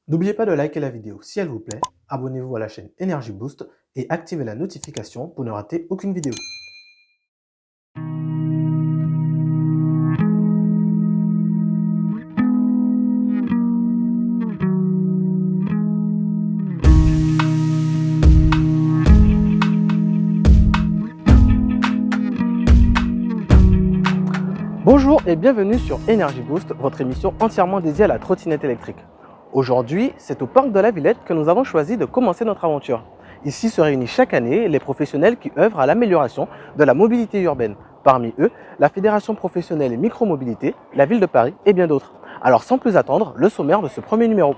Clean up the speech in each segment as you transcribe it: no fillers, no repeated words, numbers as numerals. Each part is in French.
N'oubliez pas de liker la vidéo si elle vous plaît, abonnez-vous à la chaîne Energy Boost et activez la notification pour ne rater aucune vidéo. Bonjour et bienvenue sur Energy Boost, votre émission entièrement dédiée à la trottinette électrique. Aujourd'hui, c'est au Parc de la Villette que nous avons choisi de commencer notre aventure. Ici se réunissent chaque année les professionnels qui œuvrent à l'amélioration de la mobilité urbaine. Parmi eux, la Fédération professionnelle et micromobilité, la Ville de Paris et bien d'autres. Alors sans plus attendre, le sommaire de ce premier numéro.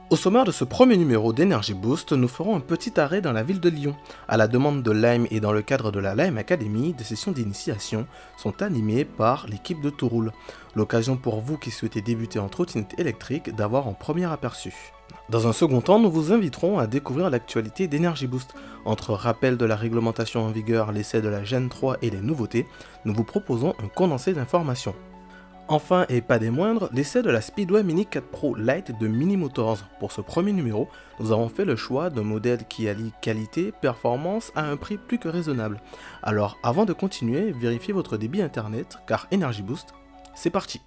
Au sommaire de ce premier numéro d'Energy Boost, nous ferons un petit arrêt dans la ville de Lyon. À la demande de Lime et dans le cadre de la Lime Academy, des sessions d'initiation sont animées par l'équipe de Touroul. L'occasion pour vous qui souhaitez débuter en trottinette électrique d'avoir un premier aperçu. Dans un second temps, nous vous inviterons à découvrir l'actualité d'Energy Boost. Entre rappel de la réglementation en vigueur, l'essai de la Gen 3 et les nouveautés, nous vous proposons un condensé d'informations. Enfin, et pas des moindres, l'essai de la Speedway Mini 4 Pro Lite de Mini Motors. Pour ce premier numéro, nous avons fait le choix d'un modèle qui allie qualité, performance à un prix plus que raisonnable. Alors avant de continuer, vérifiez votre débit internet car Energy Boost, c'est parti.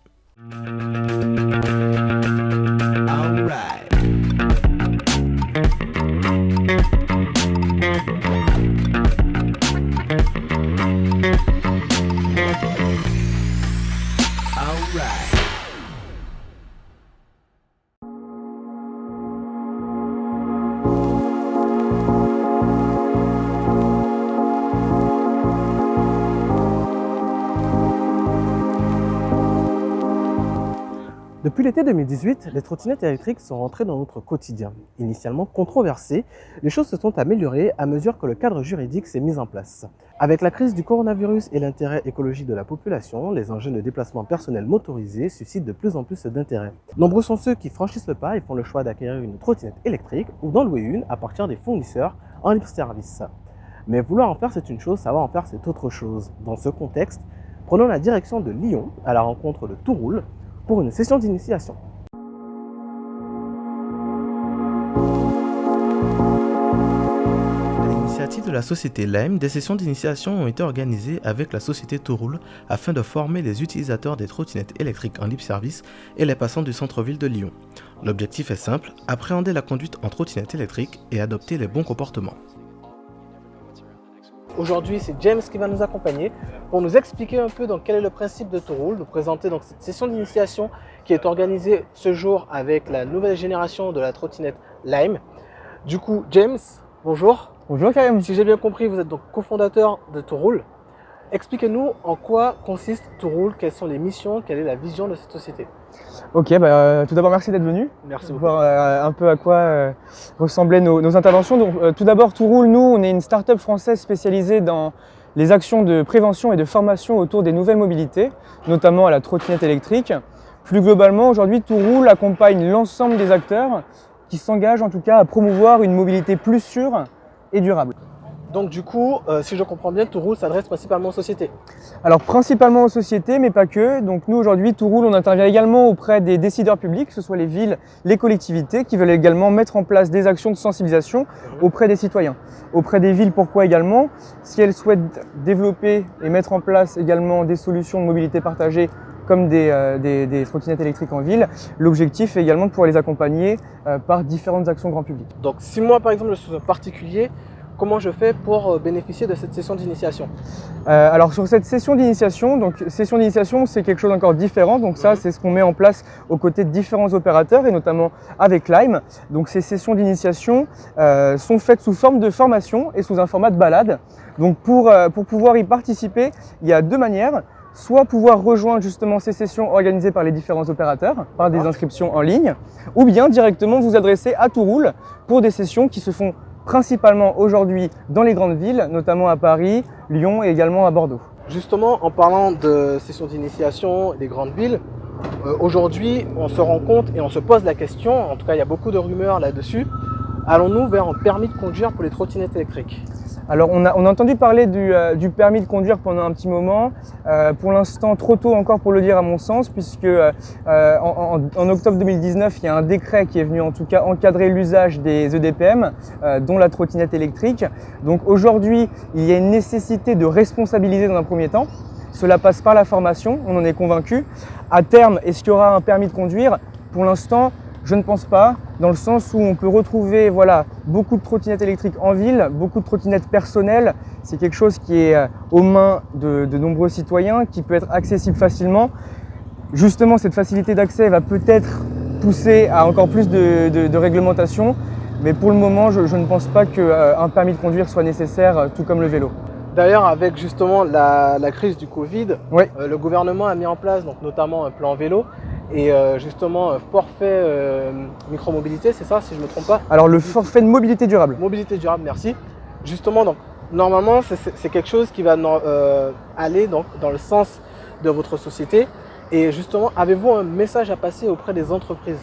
Depuis l'été 2018, les trottinettes électriques sont rentrées dans notre quotidien. Initialement controversées, les choses se sont améliorées à mesure que le cadre juridique s'est mis en place. Avec la crise du coronavirus et l'intérêt écologique de la population, les engins de déplacement personnel motorisés suscitent de plus en plus d'intérêt. Nombreux sont ceux qui franchissent le pas et font le choix d'acquérir une trottinette électrique ou d'en louer une à partir des fournisseurs en libre service. Mais vouloir en faire c'est une chose, savoir en faire c'est autre chose. Dans ce contexte, prenons la direction de Lyon à la rencontre de Touroul pour une session d'initiation. À l'initiative de la société Lime, des sessions d'initiation ont été organisées avec la société Touroul afin de former les utilisateurs des trottinettes électriques en libre service et les passants du centre-ville de Lyon. L'objectif est simple, appréhender la conduite en trottinette électrique et adopter les bons comportements. Aujourd'hui, c'est James qui va nous accompagner pour nous expliquer un peu quel est le principe de Touroul, nous présenter donc cette session d'initiation qui est organisée ce jour avec la nouvelle génération de la trottinette Lime. Du coup, James, bonjour. Bonjour Karim. Si j'ai bien compris, vous êtes donc cofondateur de Touroul. Expliquez-nous en quoi consiste Touroul, quelles sont les missions, quelle est la vision de cette société. Ok, tout d'abord merci d'être venu. Merci beaucoup. Voir un peu à quoi ressemblaient nos interventions. Donc, tout d'abord Touroul, nous on est une start-up française spécialisée dans les actions de prévention et de formation autour des nouvelles mobilités, notamment à la trottinette électrique. Plus globalement, aujourd'hui Touroul accompagne l'ensemble des acteurs qui s'engagent en tout cas à promouvoir une mobilité plus sûre et durable. Donc du coup, si je comprends bien, Touroul s'adresse principalement aux sociétés. Alors principalement aux sociétés, mais pas que. Donc nous aujourd'hui, Touroul, on intervient également auprès des décideurs publics, que ce soit les villes, les collectivités, qui veulent également mettre en place des actions de sensibilisation auprès des citoyens. Auprès des villes, pourquoi également? Si elles souhaitent développer et mettre en place également des solutions de mobilité partagée, comme des trottinettes électriques en ville, l'objectif est également de pouvoir les accompagner par différentes actions grand public. Donc si moi par exemple je suis un particulier, comment je fais pour bénéficier de cette session d'initiation? Alors sur cette session d'initiation, c'est quelque chose d'encore différent. Donc ça, c'est ce qu'on met en place aux côtés de différents opérateurs et notamment avec Lime. Donc ces sessions d'initiation sont faites sous forme de formation et sous un format de balade. Donc pour pouvoir y participer, il y a deux manières. Soit pouvoir rejoindre justement ces sessions organisées par les différents opérateurs, par des inscriptions en ligne, ou bien directement vous adresser à Touroul pour des sessions qui se font principalement aujourd'hui dans les grandes villes, notamment à Paris, Lyon et également à Bordeaux. Justement, en parlant de sessions d'initiation des grandes villes, aujourd'hui on se rend compte et on se pose la question, en tout cas il y a beaucoup de rumeurs là-dessus, allons-nous vers un permis de conduire pour les trottinettes électriques? Alors on a entendu parler du permis de conduire pendant un petit moment, pour l'instant trop tôt encore pour le dire à mon sens, puisque en octobre 2019 il y a un décret qui est venu en tout cas encadrer l'usage des EDPM, dont la trottinette électrique. Donc aujourd'hui il y a une nécessité de responsabiliser dans un premier temps, cela passe par la formation, on en est convaincu. À terme, est-ce qu'il y aura un permis de conduire? Pour l'instant, je ne pense pas, dans le sens où on peut retrouver beaucoup de trottinettes électriques en ville, beaucoup de trottinettes personnelles. C'est quelque chose qui est aux mains de nombreux citoyens, qui peut être accessible facilement. Justement, cette facilité d'accès va peut-être pousser à encore plus de réglementation, mais pour le moment, je ne pense pas qu'un permis de conduire soit nécessaire, tout comme le vélo. D'ailleurs, avec justement la crise du Covid, Oui. le gouvernement a mis en place donc, notamment un plan vélo et justement un forfait micromobilité, c'est ça si je ne me trompe pas? Alors le forfait de mobilité durable. Mobilité durable, merci. Justement, donc, normalement, c'est quelque chose qui va aller donc, dans le sens de votre société. Et justement, avez-vous un message à passer auprès des entreprises?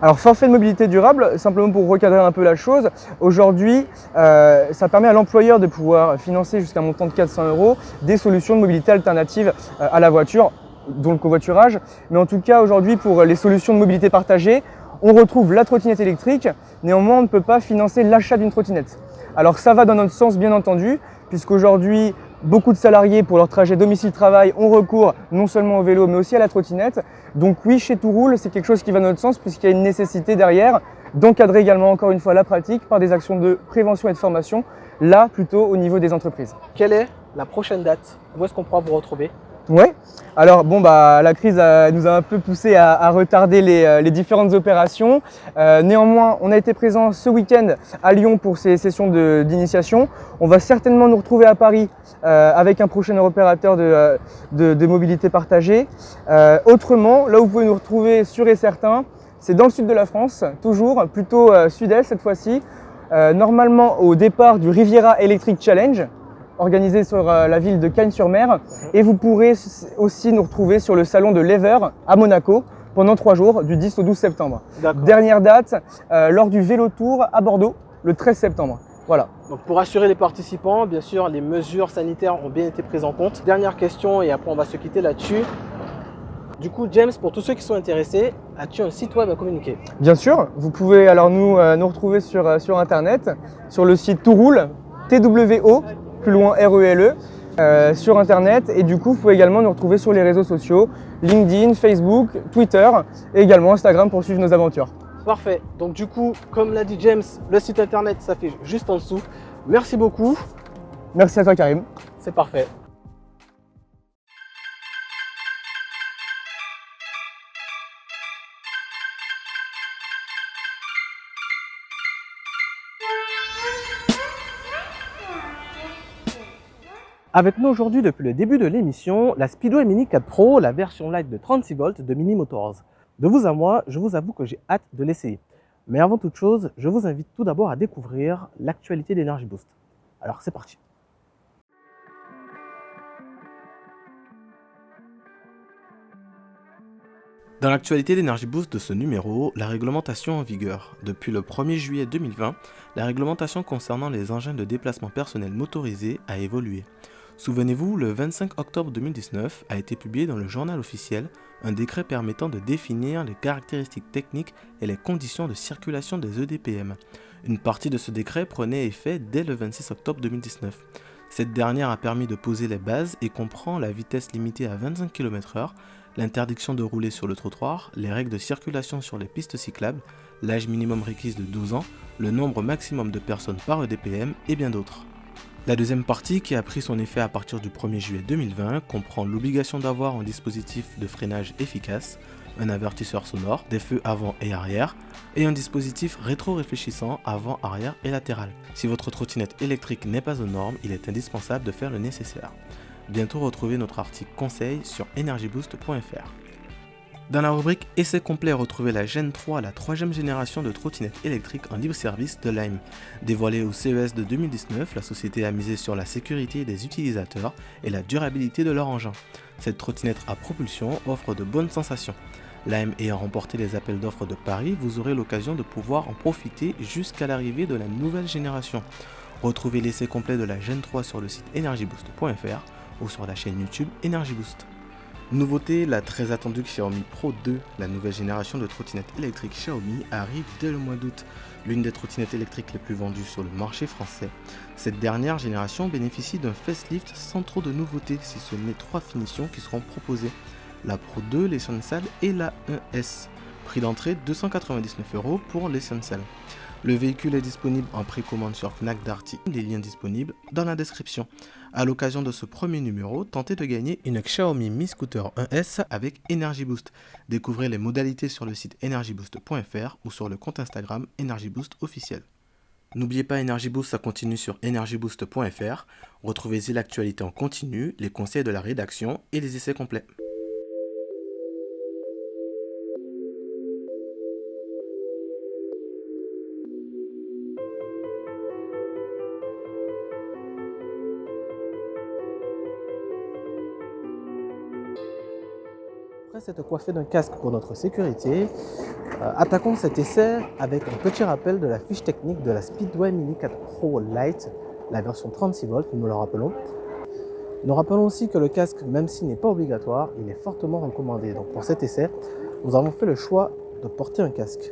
Alors forfait de mobilité durable, simplement pour recadrer un peu la chose, aujourd'hui ça permet à l'employeur de pouvoir financer jusqu'à un montant de 400 € des solutions de mobilité alternatives à la voiture, dont le covoiturage. Mais en tout cas aujourd'hui pour les solutions de mobilité partagée, on retrouve la trottinette électrique, néanmoins on ne peut pas financer l'achat d'une trottinette. Alors ça va dans notre sens bien entendu, puisqu'aujourd'hui beaucoup de salariés pour leur trajet domicile-travail ont recours non seulement au vélo mais aussi à la trottinette. Donc oui, chez Touroule, c'est quelque chose qui va dans notre sens puisqu'il y a une nécessité derrière d'encadrer également encore une fois la pratique par des actions de prévention et de formation, là plutôt au niveau des entreprises. Quelle est la prochaine date? Où est-ce qu'on pourra vous retrouver? Ouais. Alors bon la crise nous a un peu poussé à retarder les différentes opérations. Néanmoins, on a été présent ce week-end à Lyon pour ces sessions d'initiation. On va certainement nous retrouver à Paris avec un prochain opérateur de mobilité partagée. Autrement, là où vous pouvez nous retrouver sûr et certain, c'est dans le sud de la France, toujours plutôt sud-est cette fois-ci. Normalement au départ du Riviera Electric Challenge, organisé sur la ville de Cagnes-sur-Mer, et vous pourrez aussi nous retrouver sur le salon de l'Ever à Monaco pendant 3 jours, du 10 au 12 septembre. Dernière date, lors du Vélo Tour à Bordeaux, le 13 septembre. Voilà. Donc pour rassurer les participants, bien sûr, les mesures sanitaires ont bien été prises en compte. Dernière question et après on va se quitter là-dessus. Du coup, James, pour tous ceux qui sont intéressés, as-tu un site web à communiquer? Bien sûr, vous pouvez alors nous retrouver sur Internet, sur le site Touroule, TWO, plus loin RELE, sur Internet. Et du coup, vous pouvez également nous retrouver sur les réseaux sociaux, LinkedIn, Facebook, Twitter et également Instagram pour suivre nos aventures. Parfait. Donc du coup, comme l'a dit James, le site Internet s'affiche juste en dessous. Merci beaucoup. Merci à toi, Karim. C'est parfait. Avec nous aujourd'hui depuis le début de l'émission, la Speedway Mini 4 Pro, la version light de 36 volts de Mini Motors. De vous à moi, je vous avoue que j'ai hâte de l'essayer. Mais avant toute chose, je vous invite tout d'abord à découvrir l'actualité d'Energy Boost. Alors c'est parti. Dans l'actualité d'Energy Boost de ce numéro, la réglementation en vigueur. Depuis le 1er juillet 2020, la réglementation concernant les engins de déplacement personnel motorisés a évolué. Souvenez-vous, le 25 octobre 2019 a été publié dans le journal officiel un décret permettant de définir les caractéristiques techniques et les conditions de circulation des EDPM. Une partie de ce décret prenait effet dès le 26 octobre 2019. Cette dernière a permis de poser les bases et comprend la vitesse limitée à 25 km/h, l'interdiction de rouler sur le trottoir, les règles de circulation sur les pistes cyclables, l'âge minimum requis de 12 ans, le nombre maximum de personnes par EDPM et bien d'autres. La deuxième partie, qui a pris son effet à partir du 1er juillet 2020, comprend l'obligation d'avoir un dispositif de freinage efficace, un avertisseur sonore, des feux avant et arrière, et un dispositif rétro-réfléchissant avant, arrière et latéral. Si votre trottinette électrique n'est pas aux normes, il est indispensable de faire le nécessaire. Bientôt retrouvez notre article conseil sur energyboost.fr. Dans la rubrique Essai complet, retrouvez la Gen 3, la troisième génération de trottinettes électriques en libre service de Lime. Dévoilée au CES de 2019, la société a misé sur la sécurité des utilisateurs et la durabilité de leur engin. Cette trottinette à propulsion offre de bonnes sensations. Lime ayant remporté les appels d'offres de Paris, vous aurez l'occasion de pouvoir en profiter jusqu'à l'arrivée de la nouvelle génération. Retrouvez l'essai complet de la Gen 3 sur le site energyboost.fr ou sur la chaîne YouTube Energy Boost. Nouveauté, la très attendue Xiaomi Pro 2, la nouvelle génération de trottinettes électriques Xiaomi, arrive dès le mois d'août. L'une des trottinettes électriques les plus vendues sur le marché français. Cette dernière génération bénéficie d'un facelift sans trop de nouveautés, si ce n'est 3 finitions qui seront proposées. La Pro 2, l'Essential et la 1S. Prix d'entrée 299 € pour l'Essential. Le véhicule est disponible en précommande sur Fnac Darty, les liens disponibles dans la description. À l'occasion de ce premier numéro, tentez de gagner une Xiaomi Mi Scooter 1S avec Energy Boost. Découvrez les modalités sur le site energyboost.fr ou sur le compte Instagram Energy Boost officiel. N'oubliez pas Energy Boost, ça continue sur energyboost.fr. Retrouvez-y l'actualité en continu, les conseils de la rédaction et les essais complets. Après s'être coiffé d'un casque pour notre sécurité, attaquons cet essai avec un petit rappel de la fiche technique de la Speedway Mini 4 Pro Lite, la version 36 volts, nous le rappelons. Nous rappelons aussi que le casque, même s'il n'est pas obligatoire, il est fortement recommandé. Donc pour cet essai, nous avons fait le choix de porter un casque.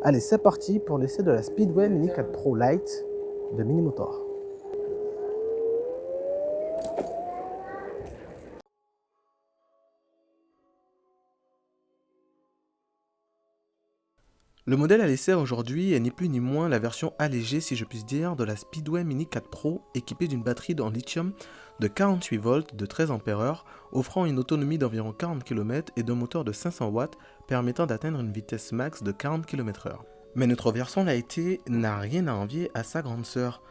Allez, c'est parti pour l'essai de la Speedway Mini 4 Pro Lite de Minimotor. Le modèle à l'essai aujourd'hui est ni plus ni moins la version allégée, si je puis dire, de la Speedway Mini 4 Pro équipée d'une batterie en lithium de 48 volts de 13 Ah, offrant une autonomie d'environ 40 km et d'un moteur de 500 watts permettant d'atteindre une vitesse max de 40 km/h. Mais notre version Lite n'a rien à envier à sa grande sœur.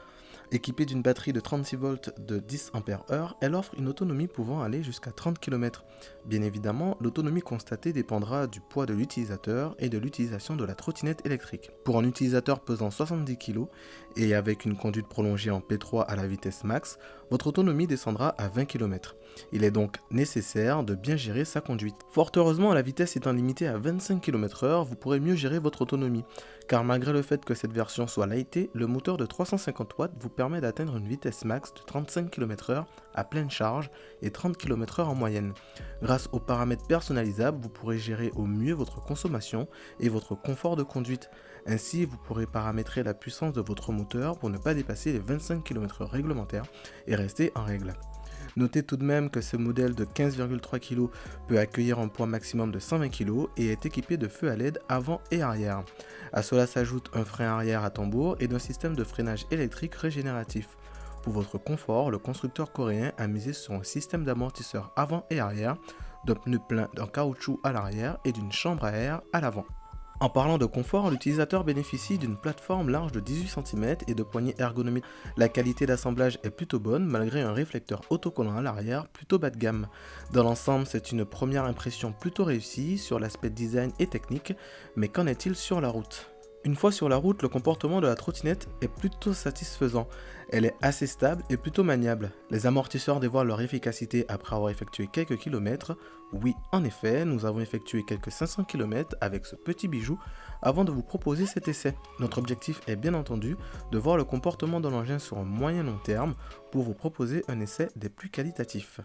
Équipée d'une batterie de 36 volts de 10 Ah, elle offre une autonomie pouvant aller jusqu'à 30 km. Bien évidemment, l'autonomie constatée dépendra du poids de l'utilisateur et de l'utilisation de la trottinette électrique. Pour un utilisateur pesant 70 kg et avec une conduite prolongée en P3 à la vitesse max, votre autonomie descendra à 20 km. Il est donc nécessaire de bien gérer sa conduite. Fort heureusement, la vitesse étant limitée à 25 km/h, vous pourrez mieux gérer votre autonomie. Car malgré le fait que cette version soit lightée, le moteur de 350 watts vous permet d'atteindre une vitesse max de 35 km/h à pleine charge et 30 km/h en moyenne. Grâce aux paramètres personnalisables, vous pourrez gérer au mieux votre consommation et votre confort de conduite. Ainsi, vous pourrez paramétrer la puissance de votre moteur pour ne pas dépasser les 25 km/h réglementaires et rester en règle. Notez tout de même que ce modèle de 15,3 kg peut accueillir un poids maximum de 120 kg et est équipé de feux à LED avant et arrière. À cela s'ajoute un frein arrière à tambour et d'un système de freinage électrique régénératif. Pour votre confort, le constructeur coréen a misé sur un système d'amortisseurs avant et arrière, d'un pneu plein en caoutchouc à l'arrière et d'une chambre à air à l'avant. En parlant de confort, l'utilisateur bénéficie d'une plateforme large de 18 cm et de poignées ergonomiques. La qualité d'assemblage est plutôt bonne malgré un réflecteur autocollant à l'arrière plutôt bas de gamme. Dans l'ensemble, c'est une première impression plutôt réussie sur l'aspect design et technique, mais qu'en est-il sur la route ? Une fois sur la route, le comportement de la trottinette est plutôt satisfaisant. Elle est assez stable et plutôt maniable. Les amortisseurs dévoilent leur efficacité après avoir effectué quelques kilomètres. Oui, en effet, nous avons effectué quelques 500 km avec ce petit bijou avant de vous proposer cet essai. Notre objectif est bien entendu de voir le comportement de l'engin sur un moyen long terme pour vous proposer un essai des plus qualitatifs.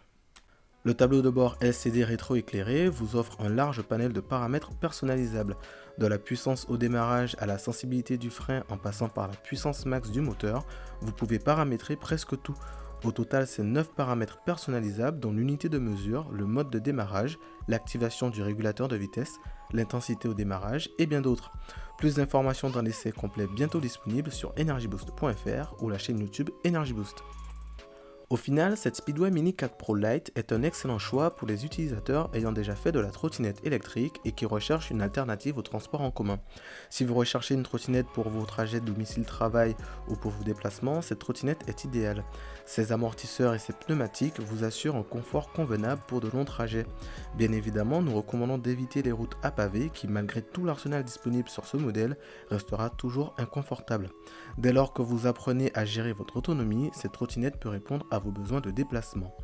Le tableau de bord LCD rétro-éclairé vous offre un large panel de paramètres personnalisables, de la puissance au démarrage à la sensibilité du frein en passant par la puissance max du moteur, vous pouvez paramétrer presque tout. Au total, c'est 9 paramètres personnalisables dont l'unité de mesure, le mode de démarrage, l'activation du régulateur de vitesse, l'intensité au démarrage et bien d'autres. Plus d'informations dans l'essai complet bientôt disponible sur energyboost.fr ou la chaîne YouTube Energy Boost. Au final, cette Speedway Mini 4 Pro Lite est un excellent choix pour les utilisateurs ayant déjà fait de la trottinette électrique et qui recherchent une alternative au transport en commun. Si vous recherchez une trottinette pour vos trajets domicile-travail ou pour vos déplacements, cette trottinette est idéale. Ses amortisseurs et ses pneumatiques vous assurent un confort convenable pour de longs trajets. Bien évidemment, nous recommandons d'éviter les routes à pavés qui, malgré tout l'arsenal disponible sur ce modèle, restera toujours inconfortable. Dès lors que vous apprenez à gérer votre autonomie, cette trottinette peut répondre à vos besoins de déplacement.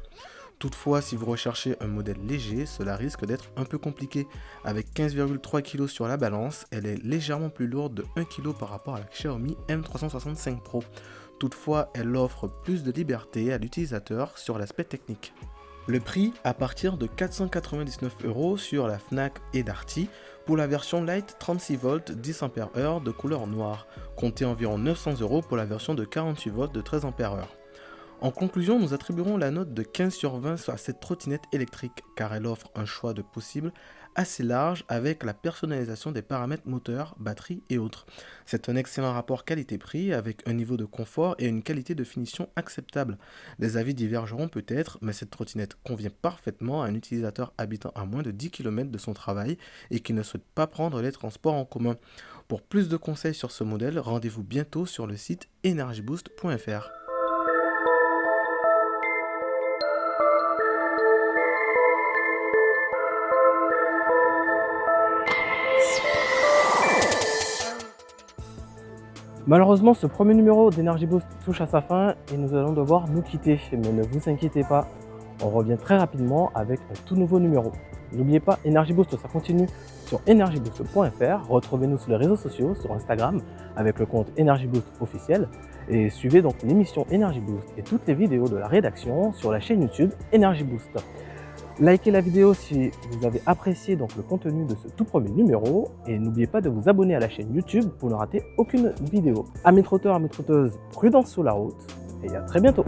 Toutefois, si vous recherchez un modèle léger, cela risque d'être un peu compliqué. Avec 15,3 kg sur la balance, elle est légèrement plus lourde de 1 kg par rapport à la Xiaomi M365 Pro. Toutefois, elle offre plus de liberté à l'utilisateur sur l'aspect technique. Le prix à partir de 499 € sur la Fnac et Darty pour la version Lite 36V 10 Ah de couleur noire, comptez environ 900 € pour la version de 48V de 13 Ah. En conclusion, nous attribuerons la note de 15 sur 20 à cette trottinette électrique car elle offre un choix de possibles assez large avec la personnalisation des paramètres moteurs, batterie et autres. C'est un excellent rapport qualité-prix avec un niveau de confort et une qualité de finition acceptable. Les avis divergeront peut-être, mais cette trottinette convient parfaitement à un utilisateur habitant à moins de 10 km de son travail et qui ne souhaite pas prendre les transports en commun. Pour plus de conseils sur ce modèle, rendez-vous bientôt sur le site energyboost.fr. Malheureusement, ce premier numéro d'Energy Boost touche à sa fin et nous allons devoir nous quitter. Mais ne vous inquiétez pas, on revient très rapidement avec un tout nouveau numéro. N'oubliez pas, Energy Boost, ça continue sur energyboost.fr. Retrouvez-nous sur les réseaux sociaux, sur Instagram, avec le compte Energy Boost officiel. Et suivez donc l'émission Energy Boost et toutes les vidéos de la rédaction sur la chaîne YouTube Energy Boost. Likez la vidéo si vous avez apprécié donc le contenu de ce tout premier numéro et n'oubliez pas de vous abonner à la chaîne YouTube pour ne rater aucune vidéo. Amis trotteurs, amis trotteuses, prudence sur la route et à très bientôt.